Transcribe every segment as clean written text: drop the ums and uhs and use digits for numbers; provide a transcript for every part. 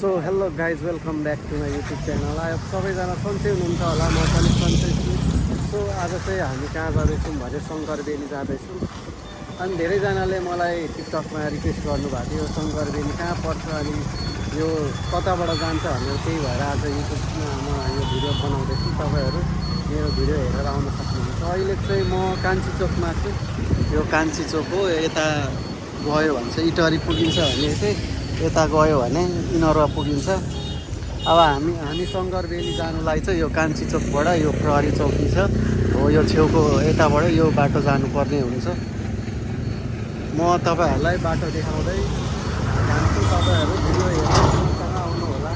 So hello guys welcome back to my YouTube channel. अब सबैजना सन्चै हुनुहुन्छ होला, म पनि सन्चै छु। सो आज चाहिँ हामी कहाँ जाँदैछौँ भने शङ्करबेनी जाँदैछौँ। अनि धेरैजनाले मलाई टिकटकमा रिक्वेस्ट गर्नुभएको थियो शङ्करबेनी कहाँ पर्छ अनि यो कताबाट जान्छ भनेर, त्यही भएर आज युट्युबमा म यो भिडियो बनाउँदैछु। तपाईँहरू मेरो भिडियो हेरेर आउन सक्नुहुन्छ। अहिले चाहिँ म कान्छी चोकमा छु। यो कान्छी चोक हो, यता गयो भने चाहिँ इटहरी पुगिन्छ भने चाहिँ यता गयो भने इनरवा पुगिन्छ। अब हामी शङ्करबेनी जानुलाई चाहिँ यो कान्छी चोकबाट यो प्रहरी चौकी छ हो, यो छेउको यताबाट यो बाटो जानुपर्ने हुन्छ। म तपाईँहरूलाई बाटो देखाउँदै जान्छु, तपाईँहरू भिडियो हेर्नुसँग आउनु होला।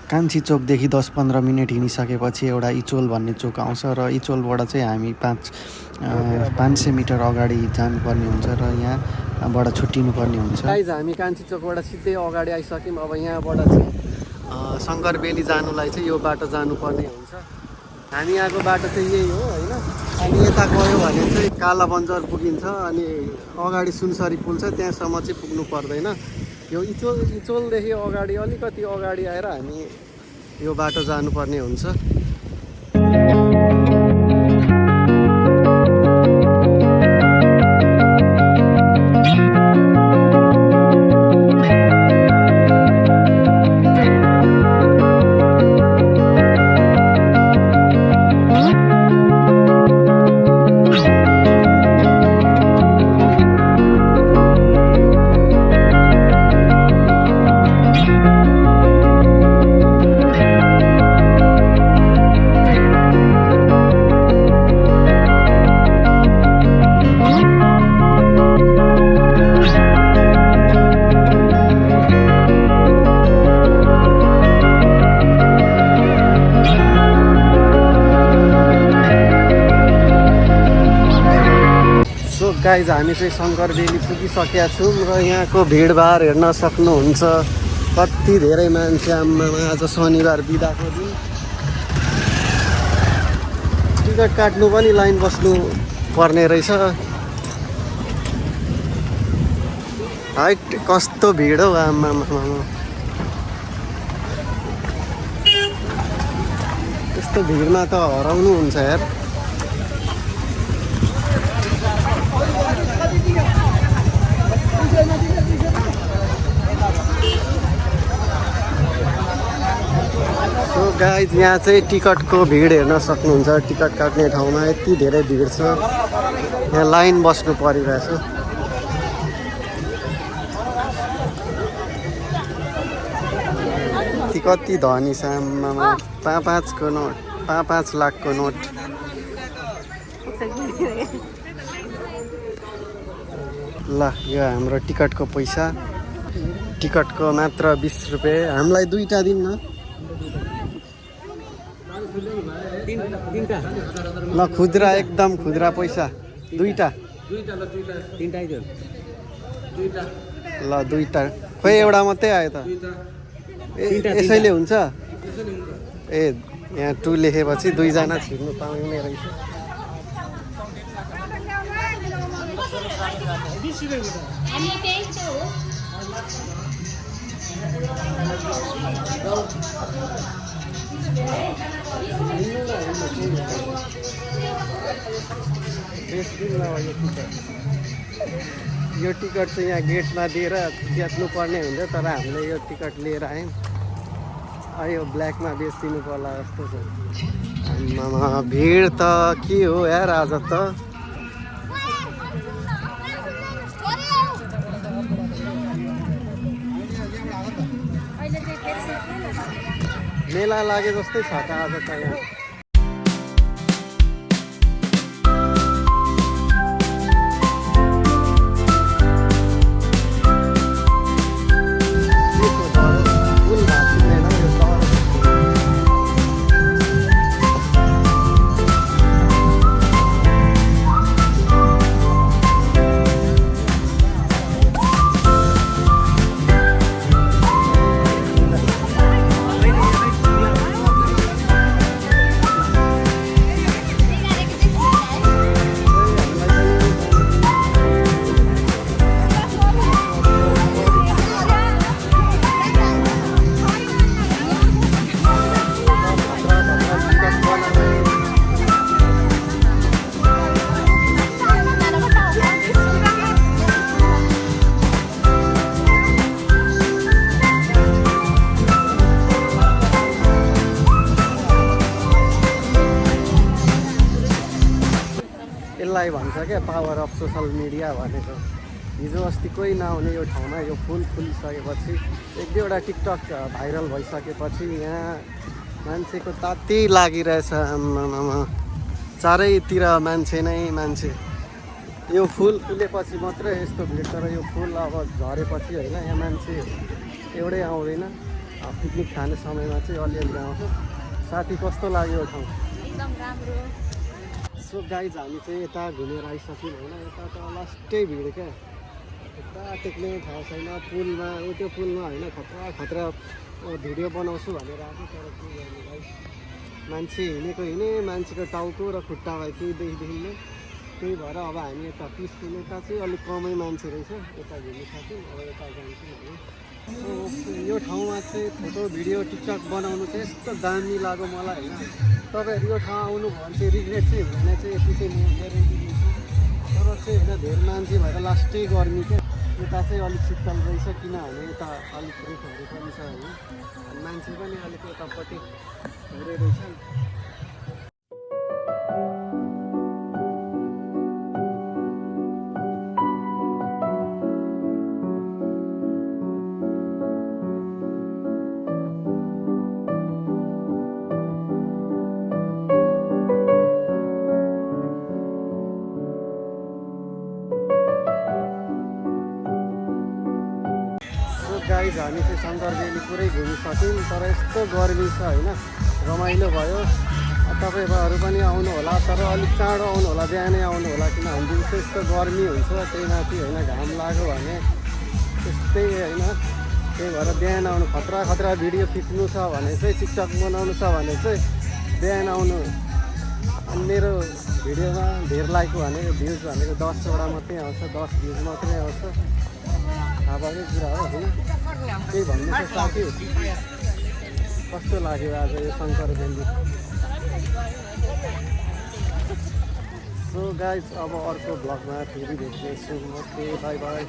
कान्छी चोकदेखि 10-15 मिनट हिँडिसकेपछि एउटा इचोल भन्ने चोक आउँछ र इचोलबाट चाहिँ हामी 500 मिटर अगाडि जानुपर्ने हुन्छ र यहाँबाट छुट्टिनुपर्ने हुन्छ। गाइज हामी कान्छी चोकबाट सिधै अगाडि आइसक्यौँ। अब यहाँबाट चाहिँ शङ्करबेनी जानुलाई चाहिँ यो बाटो जानुपर्ने हुन्छ। हामी यहाँको बाटो चाहिँ यही हो होइन। अनि यता गयो भने चाहिँ काला बन्जर पुगिन्छ अनि अगाडि सुनसरी पुल छ, त्यहाँसम्म चाहिँ पुग्नु पर्दैन। यो इचोलदेखि अगाडि अलिकति अगाडि आएर हामी यो बाटो जानुपर्ने हुन्छ। गाइज हामी चाहिँ शङ्करबेनी पुगिसकेका छौँ र यहाँको भिडभाड हेर्न सक्नुहुन्छ। कति धेरै मान्छे, आम्मामा आज शनिबार बिदाको दिन। टिकट काट्नु पनि लाइन बस्नु पर्ने रहेछ। हाइट कस्तो भिड हौ आम्मामा, यस्तो भिडमा त हराउनु हुन्छ यार। सो गाइज यहाँ चाहिँ टिकटको भिड हेर्न सक्नुहुन्छ। टिकट काट्ने ठाउँमा यति धेरै भिड छ, यहाँ लाइन बस्नु परिरहेछ। कति धनी साममा 5-5को नोट, 5-5 लाखको नोट। ल यो हाम्रो टिकटको पैसा, टिकटको मात्र 20 रुपियाँ। हामीलाई 2टा दिन्न। ल खुद्रा, एकदम खुद्रा पैसा 2टा। ल 2टा, खोइ एउटा मात्रै आयो त। यसैले हुन्छ। ए यहाँ 2 लेखेपछि 2जना छिर्नु पाउने रहेछ। यो टिकट चाहिँ यहाँ गेटमा दिएर च्यात्नु पर्ने हुन्छ, तर हामीले यो टिकट लिएर आयौँ। यो ब्ल्याकमा बेचिदिनु पर्ला जस्तो छ। आम्मामा भिड त के हो यार आज त। मेला लागे जस्तै छ त आज त यहाँ। क्या पावर अफ सोसल मिडिया भनेको। हिजो अस्ति कोही नआउने यो ठाउँमा यो फुल फुलिसकेपछि, एक दुईवटा टिकटक भाइरल भइसकेपछि यहाँ मान्छेको तात्ती लागिरहेछ। आम्मामा चारैतिर मान्छे नै मान्छे। यो फुल फुलेपछि मात्रै यस्तो भिड, तर यो फुल अब झरेपछि होइन यहाँ मान्छे एउटै आउँदैन। पिकनिक खाने समयमा चाहिँ अलिअलि आउँछ। साथी कस्तो लाग्यो यो ठाउँ? एकदम राम्रो। सो गाइज हामी चाहिँ यता घुमेर आइसक्यौँ होइन। यता त लास्टै भिड क्या, यता टेक्ने ठाउँ छैन। पुलमा त्यो पुलमा होइन खतरा भिडियो बनाउँछु भनेर आएको, तर के गर्नु भाइ, मान्छे हिँडेको हिँडे, मान्छेको टाउको र खुट्टा भयो केही देखिँदैन। त्यही भएर अब हामी यता पिसफुल, यता चाहिँ अलिक कमै मान्छे रहेछ, यता घुम्नु सक्यौँ। अब यता जान्छौँ हामी। यो ठाउँमा चाहिँ फोटो भिडियो टिकटक बनाउनु चाहिँ यस्तो दामी लाग्यो मलाई होइन। तपाईँहरू यो ठाउँ आउनु भयो भने चाहिँ रिग्रेट चाहिँ हुने चाहिँ यति चाहिँ म ग्यारेन्टी दिन्छु। तर चाहिँ होइन धेरै मान्छे भएर लास्टै गर्मी क्या। यता चाहिँ अलिक शीतल रहेछ, किनभने यता अलिक रुखहरू पनि छ होइन, मान्छे पनि अलिक यतापट्टि धेरै रहेछ नि। गाइज हामी चाहिँ शङ्कर भ्याली पुरै घुमिसक्यौँ, तर यस्तो गर्मी छ होइन। रमाइलो भयो। तपाईँहरू पनि आउनु होला, तर अलिक चाँडो आउनु होला, बिहानै आउनु होला, किनभने दिउँसो यस्तो गर्मी हुन्छ। त्यही माथि होइन घाम लाग्यो भने त्यस्तै होइन। त्यही भएर बिहान आउनु। खतरा भिडियो खिच्नु छ भने चाहिँ, टिकटक बनाउनु छ भने चाहिँ बिहान आउनु। अनि मेरो भिडियोमा धेर लाइक भनेको भ्युज भनेको 10वटा मात्रै आउँछ, 10 भ्युज मात्रै आउँछ। थाहा भएकै कुरा हो होइन। त्यही भन्नु चाहिँ साथी, कस्तो लाग्यो आज यो शङ्कर भ्याली? सो गाइज अब अर्को भ्लगमा फेरि भेट्नेछु। Okay, by by.